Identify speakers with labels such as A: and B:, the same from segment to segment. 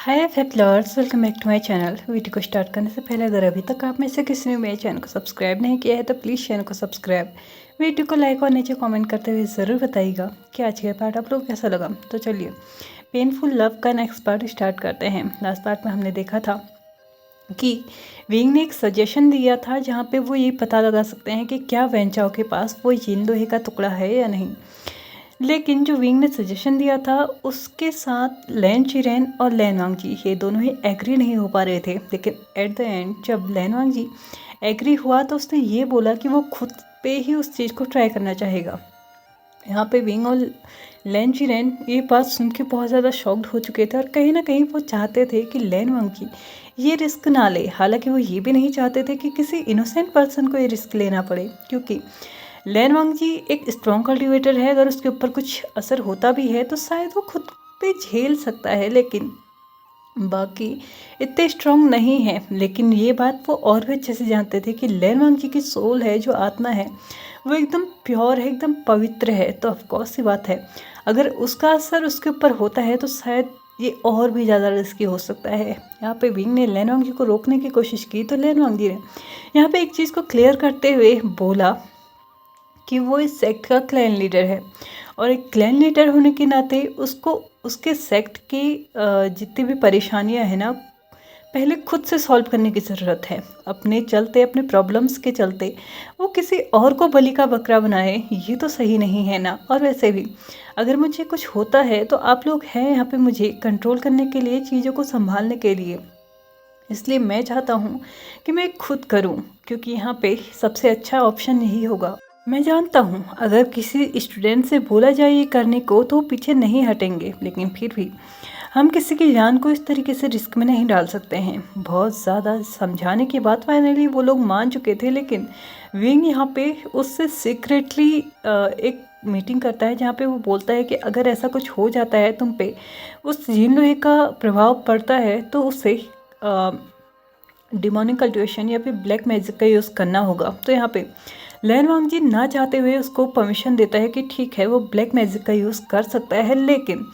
A: हाय फेटलर्स, welcome back to my channel. Video को start करने से पहले अगर अभी तक आप में से किसी ने मेरे चैनल को सब्सक्राइब नहीं किया है तो प्लीज़ चैनल को सब्सक्राइब, वीडियो को लाइक और नीचे कमेंट करते हुए ज़रूर बताइएगा कि आज का पार्ट आप लोग कैसा लगा। तो चलिए पेनफुल लव का नेक्स्ट पार्ट स्टार्ट करते हैं। लास्ट पार्ट में हमने देखा था कि विंग ने एक सजेशन दिया था जहाँ पे वो ये पता लगा सकते हैं कि क्या वेंचाओ के पास वो यीन लोहे का टुकड़ा है या नहीं। लेकिन जो विंग ने सजेशन दिया था उसके साथ लैन चिरेन और लैन वांग जी ये दोनों ही एग्री नहीं हो पा रहे थे। लेकिन एट द एंड जब लैन वांग जी एग्री हुआ तो उसने ये बोला कि वो खुद पे ही उस चीज़ को ट्राई करना चाहेगा। यहाँ पे विंग और लैन चिरेन ये बात सुन के बहुत ज़्यादा शॉक्ड हो चुके थे और कहीं ना कहीं वो चाहते थे कि लैन वांग जी ये रिस्क ना ले। हालांकि वो ये भी नहीं चाहते थे कि किसी इनोसेंट पर्सन को ये रिस्क लेना पड़े, क्योंकि लैन वांग जी एक स्ट्रॉन्ग कल्टिवेटर है। अगर उसके ऊपर कुछ असर होता भी है तो शायद वो खुद पे झेल सकता है, लेकिन बाकी इतने स्ट्रॉन्ग नहीं है। लेकिन ये बात वो और भी अच्छे से जानते थे कि लैन वांग जी की सोल है, जो आत्मा है, वो एकदम प्योर है, एकदम पवित्र है। तो ऑफकोर्स सी बात है, अगर उसका असर उसके ऊपर होता है तो शायद ये और भी ज़्यादा रिस्की हो सकता है। यहाँ पे विंग ने लैन वांग जी को रोकने की कोशिश की तो लैन वांग जी ने यहाँ पे एक चीज़ को क्लियर करते हुए बोला कि वो इस सेक्ट का क्लैन लीडर है और एक क्लैन लीडर होने के नाते उसको उसके सेक्ट की जितनी भी परेशानियां हैं ना, पहले खुद से सॉल्व करने की ज़रूरत है। अपने चलते, अपने प्रॉब्लम्स के चलते वो किसी और को बलि का बकरा बनाए, ये तो सही नहीं है ना। और वैसे भी अगर मुझे कुछ होता है तो आप लोग हैं यहाँ पे मुझे कंट्रोल करने के लिए, चीज़ों को संभालने के लिए। इसलिए मैं चाहता हूँ कि मैं खुद करूँ, क्योंकि यहाँ पे सबसे अच्छा ऑप्शन यही होगा। मैं जानता हूँ अगर किसी स्टूडेंट से बोला जाए ये करने को तो वो पीछे नहीं हटेंगे, लेकिन फिर भी हम किसी की जान को इस तरीके से रिस्क में नहीं डाल सकते हैं। बहुत ज़्यादा समझाने के बाद फाइनली वो लोग मान चुके थे। लेकिन विंग यहाँ पे उससे सीक्रेटली एक मीटिंग करता है जहाँ पे वो बोलता है कि अगर ऐसा कुछ हो जाता है तुम पे, उस जीन लोहे का प्रभाव पड़ता है तो उससे डिमोनिक कल्टिवेशन या फिर ब्लैक मैजिक का यूज़ करना होगा। तो यहाँ पे लैन वांग जी ना चाहते हुए उसको परमिशन देता है कि ठीक है वो ब्लैक मैजिक का यूज़ कर सकता है, लेकिन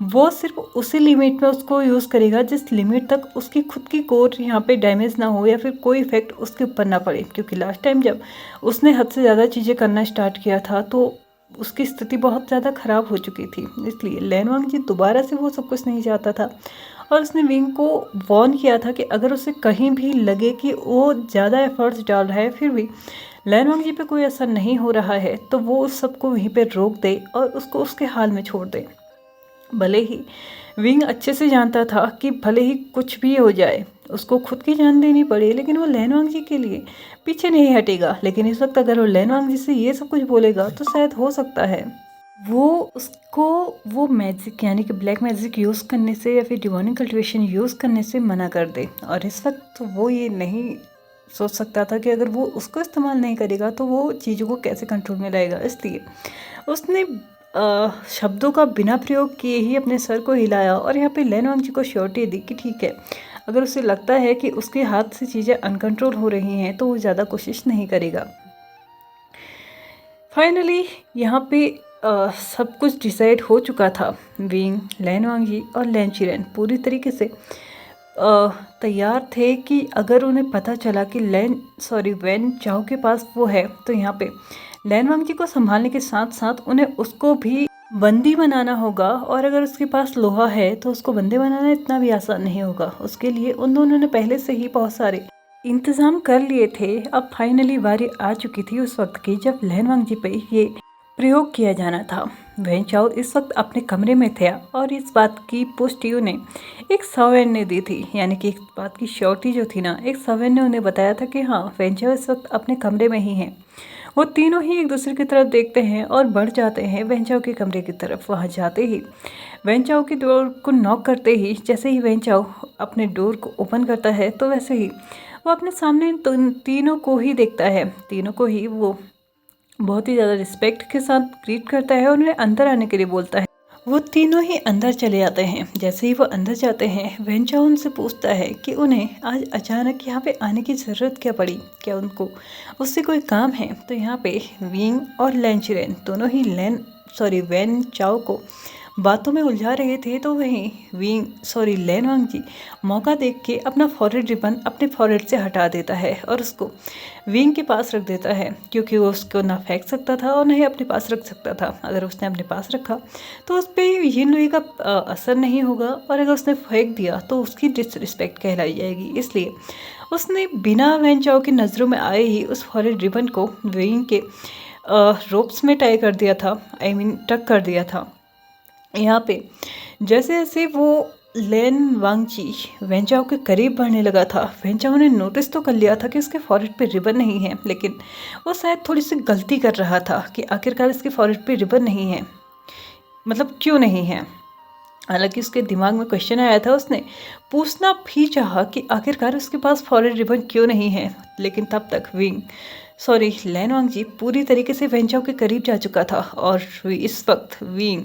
A: वो सिर्फ उसी लिमिट में उसको यूज़ करेगा जिस लिमिट तक उसकी खुद की कोर यहाँ पे डैमेज ना हो या फिर कोई इफेक्ट उसके ऊपर ना पड़े। क्योंकि लास्ट टाइम जब उसने हद से ज़्यादा चीज़ें करना स्टार्ट किया था तो उसकी स्थिति बहुत ज़्यादा ख़राब हो चुकी थी। इसलिए लैन वांग जी दोबारा से वो सब कुछ नहीं चाहता था और उसने विंग को वॉर्न किया था कि अगर उसे कहीं भी लगे कि वो ज़्यादा एफर्ट्स डाल रहा है फिर भी लैन वांग जी पे कोई असर नहीं हो रहा है तो वो उस सबको वहीं पे रोक दे और उसको उसके हाल में छोड़ दे। भले ही विंग अच्छे से जानता था कि भले ही कुछ भी हो जाए, उसको खुद की जान देनी पड़े, लेकिन वो लैन वांग जी के लिए पीछे नहीं हटेगा। लेकिन इस वक्त अगर वो लैन वांग जी से ये सब कुछ बोलेगा तो शायद हो सकता है वो उसको वो मैजिक यानी कि ब्लैक मैजिक यूज़ करने से या फिर डिवाइनिंग कल्टिवेशन यूज़ करने से मना कर दे। और इस वक्त वो ये नहीं सोच सकता था कि अगर वो उसको इस्तेमाल नहीं करेगा तो वो चीज़ों को कैसे कंट्रोल में लाएगा। इसलिए उसने शब्दों का बिना प्रयोग किए ही अपने सर को हिलाया और यहाँ पे लैन वांग जी को श्योरिटी दी कि ठीक है, अगर उसे लगता है कि उसके हाथ से चीज़ें अनकंट्रोल हो रही हैं तो वो ज़्यादा कोशिश नहीं करेगा। फाइनली यहाँ पे सब कुछ डिसाइड हो चुका था। विंग, लैन वांग जी और लैन चिरेन पूरी तरीके से तैयार थे कि अगर उन्हें पता चला कि वेन चाओ के पास वो है तो यहाँ पे लैन वांग जी को संभालने के साथ साथ उन्हें उसको भी बंदी बनाना होगा। और अगर उसके पास लोहा है तो उसको बंदी बनाना इतना भी आसान नहीं होगा। उसके लिए उन दोनों ने पहले से ही बहुत सारे इंतज़ाम कर लिए थे। अब फाइनली बारी आ चुकी थी उस वक्त की जब लैन वांग जी पे ये प्रयोग किया जाना था। वेन चाओ इस वक्त अपने कमरे में थे और इस बात की पुष्टि उन्हें एक सर्वेंट ने दी थी, यानी कि इस बात की श्योरिटी जो थी ना, एक सर्वेंट ने उन्हें बताया था कि हाँ वेन चाओ इस वक्त अपने कमरे में ही हैं। वो तीनों ही एक दूसरे की तरफ देखते हैं और बढ़ जाते हैं वेन चाओ के कमरे की तरफ। वहाँ जाते ही वेन चाओ की डोर को नॉक करते ही जैसे ही वेन चाओ अपने डोर को ओपन करता है तो वैसे ही वो अपने सामने तीनों को ही देखता है। तीनों को ही वो बहुत ही ज़्यादा रिस्पेक्ट के साथ ग्रीट करता है और उन्हें अंदर आने के लिए बोलता है। वो तीनों ही अंदर चले जाते हैं। जैसे ही वो अंदर जाते हैं वेन चाओ उनसे पूछता है कि उन्हें आज अचानक यहाँ पे आने की ज़रूरत क्या पड़ी, क्या उनको उससे कोई काम है। तो यहाँ पे विंग और लैन चिरेन दोनों ही वेन चाओ को बातों में उलझा रहे थे तो वहीं लेन वांगजी मौका देख के अपना फॉरहेड रिबन अपने फॉरहेड से हटा देता है और उसको विंग के पास रख देता है, क्योंकि वो उसको ना फेंक सकता था और ना ही अपने पास रख सकता था। अगर उसने अपने पास रखा तो उस पर यिन लुई का असर नहीं होगा, और अगर उसने फेंक दिया तो उसकी डिसरिस्पेक्ट कहलाई जाएगी। इसलिए उसने बिना वैन चाओ की नज़रों में आए ही उस फॉरहेड रिबन को विंग के रोप्स में टाई कर दिया था, टक कर दिया था। यहाँ पे जैसे जैसे वो लेन वांगची वेंचाओ के करीब बढ़ने लगा था, वेंचाओ ने नोटिस तो कर लिया था कि उसके फॉरहेड पे रिबन नहीं है, लेकिन वो शायद थोड़ी सी गलती कर रहा था कि आखिरकार इसके फॉरहेड पे रिबन नहीं है, मतलब क्यों नहीं है। हालांकि उसके दिमाग में क्वेश्चन आया था, उसने पूछना भी चाहा कि आखिरकार उसके पास फॉरहेड रिबन क्यों नहीं है, लेकिन तब तक लेन वांगजी पूरी तरीके से वेंचाओ के करीब जा चुका था। और इस वक्त विंग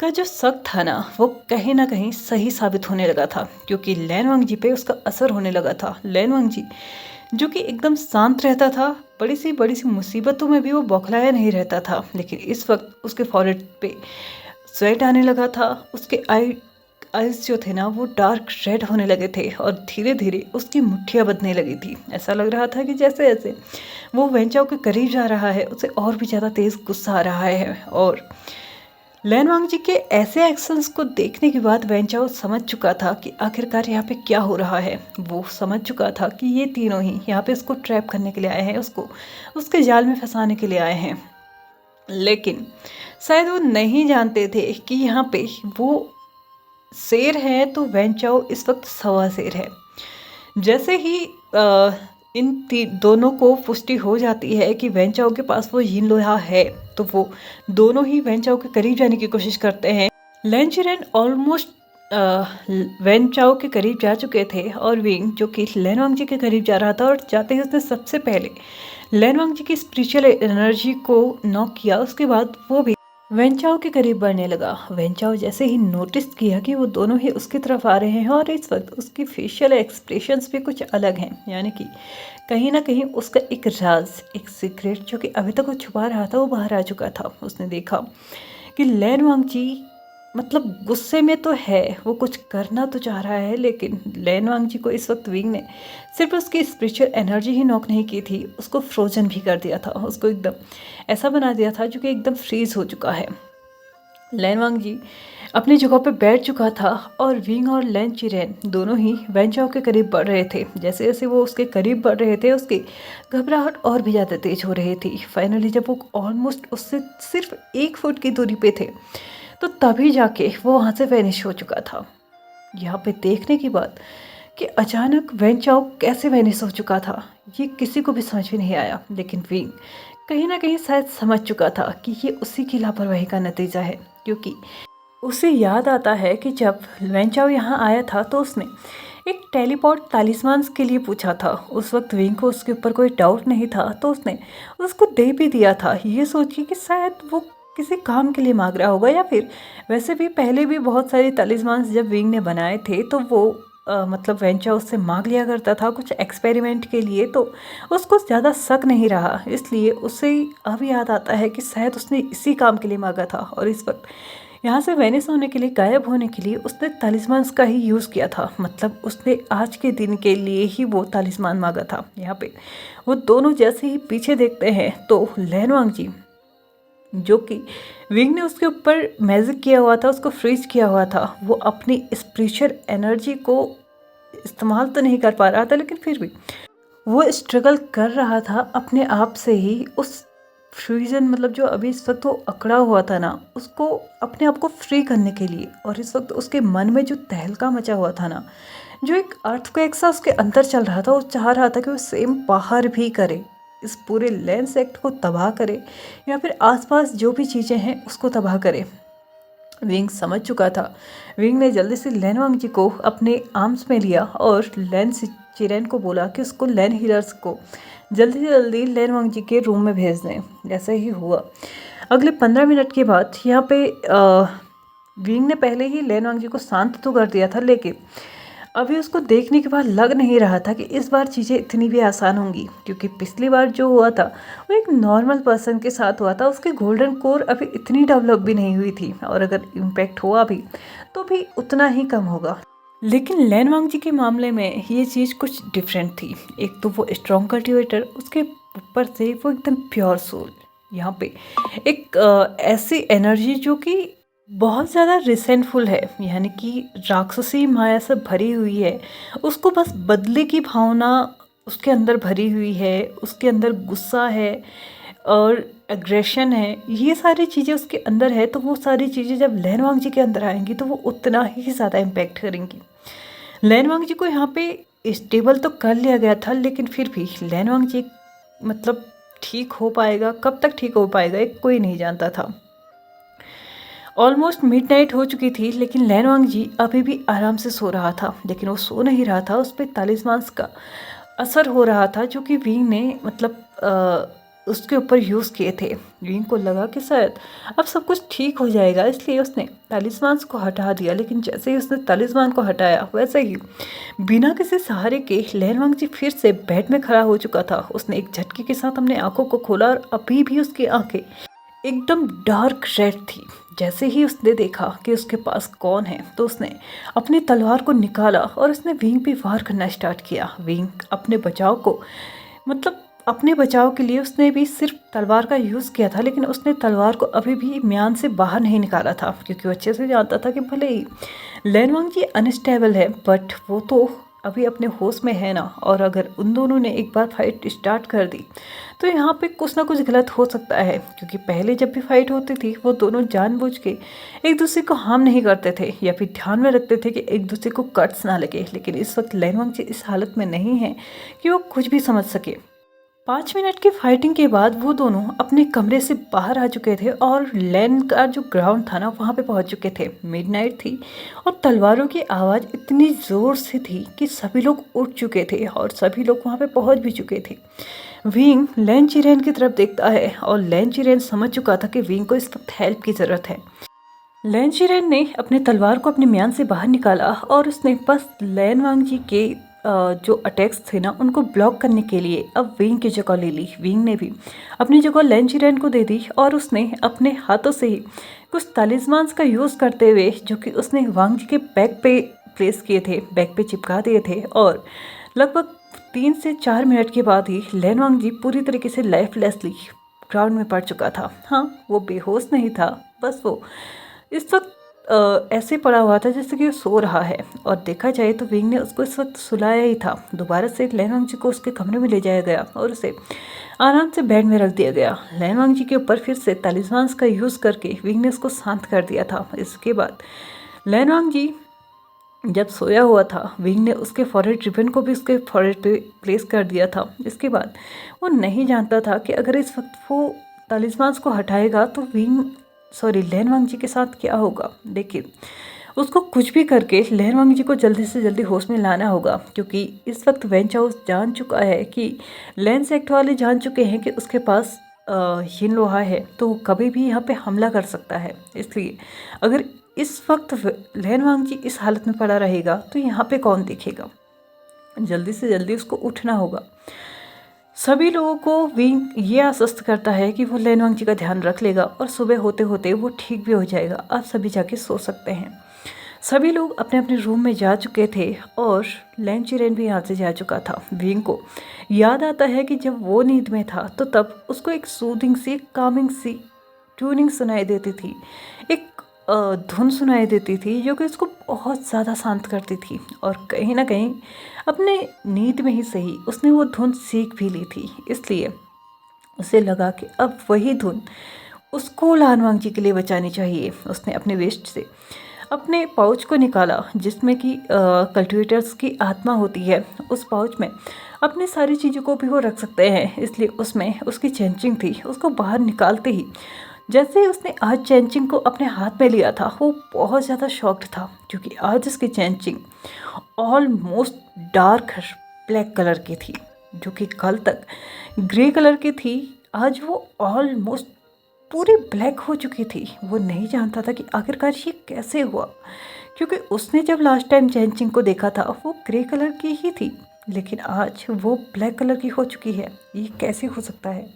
A: का जो शक था ना, वो कहीं ना कहीं सही साबित होने लगा था, क्योंकि लैन वांगजी पे उसका असर होने लगा था। लैन वांगजी जो कि एकदम शांत रहता था, बड़ी सी मुसीबतों में भी वो बौखलाया नहीं रहता था, लेकिन इस वक्त उसके फॉरहेड पे स्वेट आने लगा था। उसके आइज जो थे ना, वो डार्क रेड होने लगे थे और धीरे धीरे उसकी मुट्ठियाँ बंधने लगी थी। ऐसा लग रहा था कि जैसे जैसे वो वेंचाओ के करीब जा रहा है, उसे और भी ज़्यादा तेज़ गुस्सा आ रहा है। और लैन वांगजी के ऐसे एक्शंस को देखने के बाद वेंचाओ समझ चुका था कि आखिरकार यहाँ पे क्या हो रहा है। वो समझ चुका था कि ये तीनों ही यहाँ पे उसको ट्रैप करने के लिए आए हैं, उसको उसके जाल में फंसाने के लिए आए हैं। लेकिन शायद वो नहीं जानते थे कि यहाँ पे वो शेर है तो वेंचाओ इस वक्त सवा शेर है। जैसे ही दोनों को पुष्टि हो जाती है कि वेंचाओ के पास वो यिन लोहा है, तो वो दोनों ही वेंचाओ के करीब जाने की कोशिश करते हैं। लैन चिरेन ऑलमोस्ट वेंचाओ के करीब जा चुके थे, और विंग जो कि लैन वांगजी के करीब जा रहा था, और जाते ही उसने सबसे पहले लैन वांगजी की स्पिरिचुअल एनर्जी को नॉक किया। उसके बाद वो भी वेंचाओ के करीब बढ़ने लगा। वेंचाओ जैसे ही नोटिस किया कि वो दोनों ही उसकी तरफ आ रहे हैं, और इस वक्त उसकी फेशियल एक्सप्रेशंस भी कुछ अलग हैं, यानी कि कहीं ना कहीं उसका एक राज, एक सीक्रेट जो कि अभी तक वो छुपा रहा था, वो बाहर आ चुका था। उसने देखा कि लैन वांगजी मतलब गुस्से में तो है, वो कुछ करना तो चाह रहा है, लेकिन लैन वांगजी को इस वक्त विंग ने सिर्फ उसकी स्पिरिचुअल एनर्जी ही नॉक नहीं की थी, उसको फ्रोजन भी कर दिया था, उसको एकदम ऐसा बना दिया था जो कि एकदम फ्रीज हो चुका है। लैन वांगजी अपनी जगह पे बैठ चुका था, और विंग और लैन चिरेन दोनों ही वेंचाओ के करीब बढ़ रहे थे। जैसे जैसे वो उसके करीब बढ़ रहे थे, उसकी घबराहट और भी ज़्यादा तेज हो रही थी। फाइनली जब वो ऑलमोस्ट उससे सिर्फ 1 फुट की दूरी पे थे, तो तभी जाके वो वहाँ से वैनिश हो चुका था। यहाँ पे देखने के बाद कि अचानक वेंचाओ कैसे वैनिश हो चुका था, ये किसी को भी समझ में नहीं आया। लेकिन विंग कहीं ना कहीं शायद समझ चुका था कि ये उसी की लापरवाही का नतीजा है, क्योंकि उसे याद आता है कि जब वेंचाओ यहाँ आया था तो उसने एक टेलीपोर्ट तालिस्मान के लिए पूछा था। उस वक्त विंग को उसके ऊपर कोई डाउट नहीं था, तो उसने उसको दे भी दिया था, ये सोच के कि शायद वो किसी काम के लिए मांग रहा होगा, या फिर वैसे भी पहले भी बहुत सारे तालिस्मान जब विंग ने बनाए थे तो वो मतलब वेंचाओ उससे मांग लिया करता था कुछ एक्सपेरिमेंट के लिए, तो उसको ज़्यादा शक नहीं रहा। इसलिए उसे अब याद आता है कि शायद उसने इसी काम के लिए मांगा था, और इस वक्त यहाँ से वेनिस होने के लिए, गायब होने के लिए उसने तालिस्मान का ही यूज़ किया था। मतलब उसने आज के दिन के लिए ही वो तालिस्मान मांगा था। यहाँ पे वो दोनों जैसे ही पीछे देखते हैं तो लैन वांगजी जो कि विंग ने उसके ऊपर मैजिक किया हुआ था, उसको फ्रीज किया हुआ था, वो अपनी स्पिरिचुअल एनर्जी को इस्तेमाल तो नहीं कर पा रहा था, लेकिन फिर भी वो स्ट्रगल कर रहा था अपने आप से ही उस फ्रीजन, मतलब जो अभी इस वक्त वो अकड़ा हुआ था ना, उसको अपने आप को फ्री करने के लिए। और इस वक्त उसके मन में जो तहलका मचा हुआ था ना, जो एक अर्थक्वेक सा उसके अंदर चल रहा था, वो चाह रहा था कि वो सेम बाहर भी करे, इस पूरे लैंड सेक्ट को तबाह करे, या फिर आसपास जो भी चीज़ें हैं उसको तबाह करे। विंग समझ चुका था। विंग ने जल्दी से लैन वांगजी को अपने आर्म्स में लिया और लैन चिरेन को बोला कि उसको लैन हीलर्स को जल्दी से जल्दी लैन वांगजी के रूम में भेज दें। जैसा ही हुआ, अगले 15 मिनट के बाद यहाँ पे विंग ने पहले ही लैन वांगजी को शांत तो कर दिया था, लेकिन अभी उसको देखने के बाद लग नहीं रहा था कि इस बार चीज़ें इतनी भी आसान होंगी, क्योंकि पिछली बार जो हुआ था वो एक नॉर्मल पर्सन के साथ हुआ था। उसके गोल्डन कोर अभी इतनी डेवलप भी नहीं हुई थी, और अगर इम्पैक्ट हुआ भी तो भी उतना ही कम होगा। लेकिन लैन वांगजी के मामले में ये चीज़ कुछ डिफरेंट थी। एक तो वो स्ट्रॉन्ग कल्टिवेटर, उसके ऊपर से वो एकदम प्योर सोल। यहाँ पे एक ऐसी एनर्जी जो कि बहुत ज़्यादा रिसेंटफुल है, यानी कि राक्षसी माया से भरी हुई है। उसको बस बदले की भावना उसके अंदर भरी हुई है, उसके अंदर गुस्सा है और एग्रेशन है, ये सारी चीज़ें उसके अंदर है। तो वो सारी चीज़ें जब लैन वांगजी के अंदर आएंगी तो वो उतना ही ज़्यादा इम्पैक्ट करेंगी। लैन वांगजी को यहाँ पे स्टेबल तो कर लिया गया था, लेकिन फिर भी लैन वांगजी मतलब ठीक हो पाएगा, कब तक ठीक हो पाएगा एक कोई नहीं जानता था। ऑलमोस्ट मिडनाइट हो चुकी थी, लेकिन लैन वांगजी अभी भी आराम से सो रहा था। लेकिन वो सो नहीं रहा था, उस पर तालिस्मान्स का असर हो रहा था जो कि विंग ने उसके ऊपर यूज़ किए थे। विंग को लगा कि शायद अब सब कुछ ठीक हो जाएगा, इसलिए उसने तालिस्मान्स को हटा दिया। लेकिन जैसे ही उसने तालिस्मान को हटाया, वैसे ही बिना किसी सहारे के लैन वांगजी फिर से बेड में खड़ा हो चुका था। उसने एक झटके के साथ अपने आंखों को खोला और अभी भी उसकी आंखें एकदम डार्क रेड थी। जैसे ही उसने देखा कि उसके पास कौन है, तो उसने अपनी तलवार को निकाला और उसने विंग पे वार करना स्टार्ट किया। विंग अपने बचाव को अपने बचाव के लिए उसने भी सिर्फ तलवार का यूज़ किया था, लेकिन उसने तलवार को अभी भी म्यान से बाहर नहीं निकाला था, क्योंकि वो अच्छे से जानता था कि भले ही लैन वांगजी अनस्टेबल है, बट वो तो अभी अपने होश में है ना। और अगर उन दोनों ने एक बार फाइट स्टार्ट कर दी तो यहाँ पे कुछ ना कुछ गलत हो सकता है, क्योंकि पहले जब भी फाइट होती थी वो दोनों जानबूझ के एक दूसरे को हार्म नहीं करते थे, या फिर ध्यान में रखते थे कि एक दूसरे को कट्स ना लगे। लेकिन इस वक्त लैन वांगजी इस हालत में नहीं है कि वो कुछ भी समझ सके। 5 मिनट की फाइटिंग के बाद वो दोनों अपने कमरे से बाहर आ चुके थे और लैन का जो ग्राउंड था ना, वहाँ पे पहुँच चुके थे। मिडनाइट थी और तलवारों की आवाज़ इतनी ज़ोर से थी कि सभी लोग उठ चुके थे और सभी लोग वहाँ पे पहुँच भी चुके थे। विंग लैन चिरेन की तरफ देखता है और लैन चिरेन समझ चुका था कि विंग को इस वक्त हेल्प की ज़रूरत है। लैन चिरेन ने अपने तलवार को अपने म्यान से बाहर निकाला और उसने बस लैन वांगजी के जो अटैक्स थे ना, उनको ब्लॉक करने के लिए अब विंग की जगह ले ली। विंग ने भी अपनी जगह लैन चिरेन को दे दी और उसने अपने हाथों से ही कुछ तालिस्मान्स का यूज़ करते हुए, जो कि उसने वांगजी के बैक पे प्लेस किए थे, बैक पे चिपका दिए थे। और लगभग 3 से 4 मिनट के बाद ही लैन वांगजी पूरी तरीके से लाइफलेसली ग्राउंड में पड़ चुका था। हाँ, वो बेहोश नहीं था, बस वो इस वक्त ऐसे पड़ा हुआ था जैसे कि वो सो रहा है। और देखा जाए तो विंग ने उसको इस वक्त सुलाया ही था। दोबारा से लैन वांगजी को उसके कमरे में ले जाया गया और उसे आराम से बेड में रख दिया गया। लैन वांगजी के ऊपर फिर से तालिस्मान्स का यूज़ करके विंग ने उसको शांत कर दिया था। इसके बाद लैन वांगजी जब सोया हुआ था, विंग ने उसके फॉरहेड रिबन को भी उसके फॉरहेड पे प्लेस कर दिया था। इसके बाद वो नहीं जानता था कि अगर इस वक्त वो तालिस्मान्स को हटाएगा तो लैन वांगजी के साथ क्या होगा। लेकिन उसको कुछ भी करके लैन वांगजी को जल्दी से जल्दी होश में लाना होगा, क्योंकि इस वक्त वेंचाउस जान चुका है कि लैन सेक्ट वाले जान चुके हैं कि उसके पास यिन लोहा है, तो वो कभी भी यहाँ पे हमला कर सकता है। इसलिए अगर इस वक्त लैन वांगजी इस हालत में पड़ा रहेगा तो यहाँ पे कौन देखेगा। जल्दी से जल्दी उसको उठना होगा। सभी लोगों को विंग ये आश्वस्त करता है कि वो लैन वांगजी का ध्यान रख लेगा और सुबह होते होते वो ठीक भी हो जाएगा। अब सभी जाके सो सकते हैं। सभी लोग अपने अपने रूम में जा चुके थे और लैन चिरेन भी यहाँ से जा चुका था। विंग को याद आता है कि जब वो नींद में था तो तब उसको एक सूदिंग सी, कामिंग सी ट्यूनिंग सुनाई देती थी, एक धुन सुनाई देती थी जो कि उसको बहुत ज़्यादा शांत करती थी। और कहीं ना कहीं अपने नींद में ही सही उसने वो धुन सीख भी ली थी। इसलिए उसे लगा कि अब वही धुन उसको लैन वांगजी के लिए बचानी चाहिए। उसने अपने वेस्ट से अपने पाउच को निकाला जिसमें कि कल्टिवेटर्स की आत्मा होती है। उस पाउच में अपनी सारी चीज़ों को भी वो रख सकते हैं, इसलिए उसमें उसकी चेंचिंग थी। उसको बाहर निकालते ही जैसे ही उसने आज चेंचिंग को अपने हाथ में लिया था, वो बहुत ज़्यादा शॉक्ड था, क्योंकि आज उसकी changing almost dark black colour की थी, जो कि कल तक ग्रे कलर की थी। आज वो ऑलमोस्ट पूरी ब्लैक हो चुकी थी। वो नहीं जानता था कि आखिरकार ये कैसे हुआ, क्योंकि उसने जब लास्ट टाइम चैन को देखा था वो ग्रे कलर की ही थी, लेकिन आज वो ब्लैक कलर की हो चुकी है। ये कैसे हो सकता है?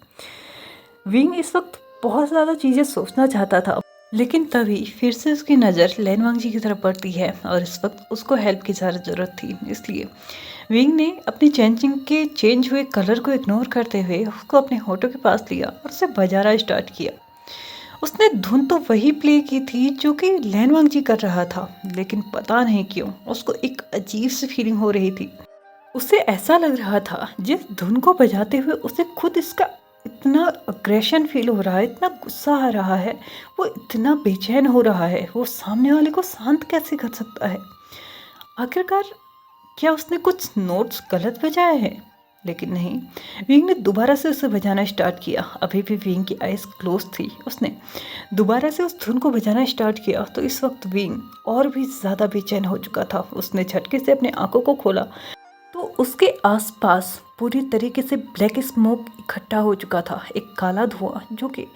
A: विंग इस वक्त बहुत ज़्यादा चीज़ें सोचना चाहता था, लेकिन तभी फिर से उसकी नज़र लैन वांगजी की तरफ पड़ती है और इस वक्त उसको हेल्प की ज़्यादा ज़रूरत थी। इसलिए विंग ने अपनी चैनचिंग के चेंज हुए कलर को इग्नोर करते हुए उसको अपने होठों के पास लिया और उसे बजाना स्टार्ट किया। उसने धुन तो वही प्ले की थी जो कि लैन वांगजी कर रहा था, लेकिन पता नहीं क्यों उसको एक अजीब सी फीलिंग हो रही थी। उसे ऐसा लग रहा था जिस धुन को बजाते हुए उसे खुद इसका इतना अग्रेशन फील हो रहा है, इतना गुस्सा आ रहा है, वो इतना बेचैन हो रहा है, वो सामने वाले को शांत कैसे कर सकता है? आखिरकार क्या उसने कुछ नोट्स गलत बजाए हैं? लेकिन नहीं, विंग ने दोबारा से उसे बजाना स्टार्ट किया। अभी भी विंग की आइज़ क्लोज थी। उसने दोबारा से उस धुन को बजाना स्टार्ट किया तो इस वक्त विंग और भी ज़्यादा बेचैन हो चुका था। उसने झटके से अपनी आंखों को खोला तो उसके आसपास पूरी तरीके से ब्लैक स्मोक इकट्ठा हो चुका था, एक काला धुआं जो कि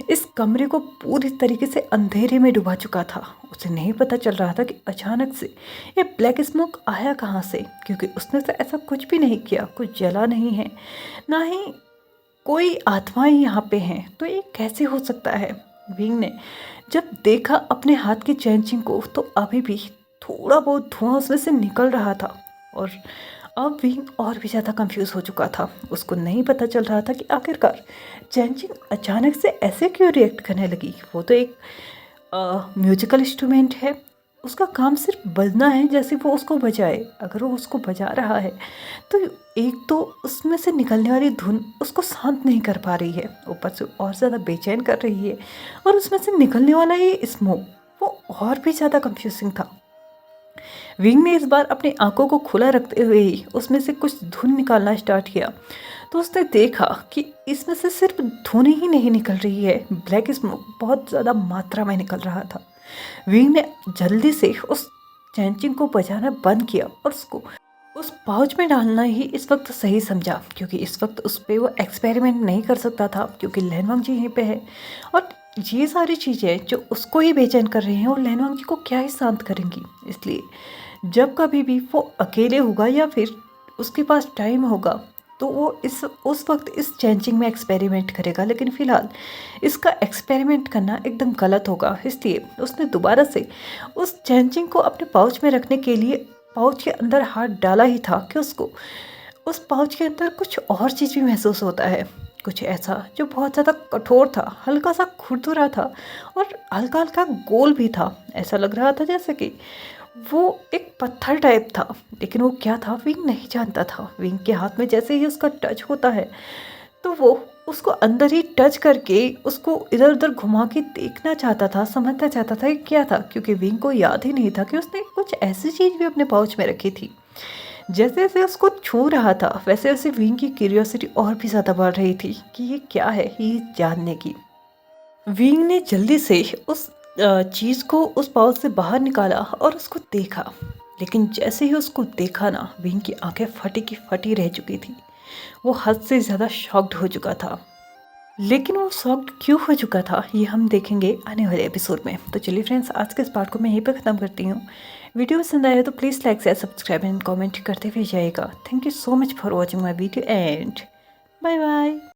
A: इस कमरे को पूरी तरीके से अंधेरे में डुबा चुका था। उसे नहीं पता चल रहा था कि अचानक से ये ब्लैक स्मोक आया कहाँ से, क्योंकि उसने तो ऐसा कुछ भी नहीं किया, कुछ जला नहीं है, ना ही कोई आत्माएं यहाँ पे हैं, तो ये कैसे हो सकता है? विंग ने जब देखा अपने हाथ की चैनचिंग को तो अभी भी थोड़ा बहुत धुआं उसमें से निकल रहा था और अब विंग और भी ज़्यादा कंफ्यूज हो चुका था। उसको नहीं पता चल रहा था कि आखिरकार चैनचिंग अचानक से ऐसे क्यों रिएक्ट करने लगी। वो तो एक म्यूजिकल इंस्ट्रूमेंट है, उसका काम सिर्फ बजना है, जैसे वो उसको बजाए। अगर वो उसको बजा रहा है तो एक तो उसमें से निकलने वाली धुन उसको शांत नहीं कर पा रही है, ऊपर से और ज़्यादा बेचैन कर रही है, और उसमें से निकलने वाला ये स्मोक वो और भी ज़्यादा कंफ्यूजिंग था। विंग ने इस बार अपनी आंखों को खुला रखते हुए ही उसमें से कुछ धुन निकालना स्टार्ट किया तो उसने देखा कि इसमें से सिर्फ धुन ही नहीं निकल रही है, ब्लैक स्मोक बहुत ज़्यादा मात्रा में निकल रहा था। विंग ने जल्दी से उस चैनचिंग को बजाना बंद किया और उसको उस पाउच में डालना ही इस वक्त सही समझा, क्योंकि इस वक्त उस पर वो एक्सपेरिमेंट नहीं कर सकता था, क्योंकि लैन वांगजी यहीं पे है और ये सारी चीज़ें जो उसको ही बेचैन कर रही हैं वो लैन वांगजी को क्या ही शांत करेंगी। इसलिए जब कभी भी वो अकेले होगा या फिर उसके पास टाइम होगा तो वो उस वक्त इस चैनचिंग में एक्सपेरिमेंट करेगा, लेकिन फ़िलहाल इसका एक्सपेरिमेंट करना एकदम गलत होगा। इसलिए उसने दोबारा से उस चैनचिंग को अपने पाउच में रखने के लिए पाउच के अंदर हाथ डाला ही था कि उसको उस पाउच के अंदर कुछ और चीज़ भी महसूस होता है, कुछ ऐसा जो बहुत ज़्यादा कठोर था, हल्का सा खुरदुरा था और हल्का हल्का गोल भी था। ऐसा लग रहा था जैसे कि वो एक पत्थर टाइप था, लेकिन वो क्या था विंग नहीं जानता था। विंग के हाथ में जैसे ही उसका टच होता है तो वो उसको अंदर ही टच करके उसको इधर उधर घुमा के देखना चाहता था, समझना चाहता था कि क्या था, क्योंकि विंग को याद ही नहीं था कि उसने कुछ ऐसी चीज़ भी अपने पाउच में रखी थी। जैसे जैसे उसको छू रहा था वैसे वैसे विंग की क्यूरियोसिटी और भी ज़्यादा बढ़ रही थी कि ये क्या है, ये जानने की। विंग ने जल्दी से उस चीज़ को उस पाउच से बाहर निकाला और उसको देखा, लेकिन जैसे ही उसको देखा ना, विंग की आंखें फटी की फटी रह चुकी थी। वो हद से ज़्यादा शॉक्ड हो चुका था। लेकिन वो शॉक्ड क्यों हो चुका था ये हम देखेंगे आने वाले एपिसोड में। तो चलिए फ्रेंड्स, आज के इस पार्ट को मैं यहीं पर ख़त्म करती हूँ। वीडियो पसंद आया तो please like share subscribe and comment करते हुए जाइएगा। Thank you so much for watching my video and bye bye.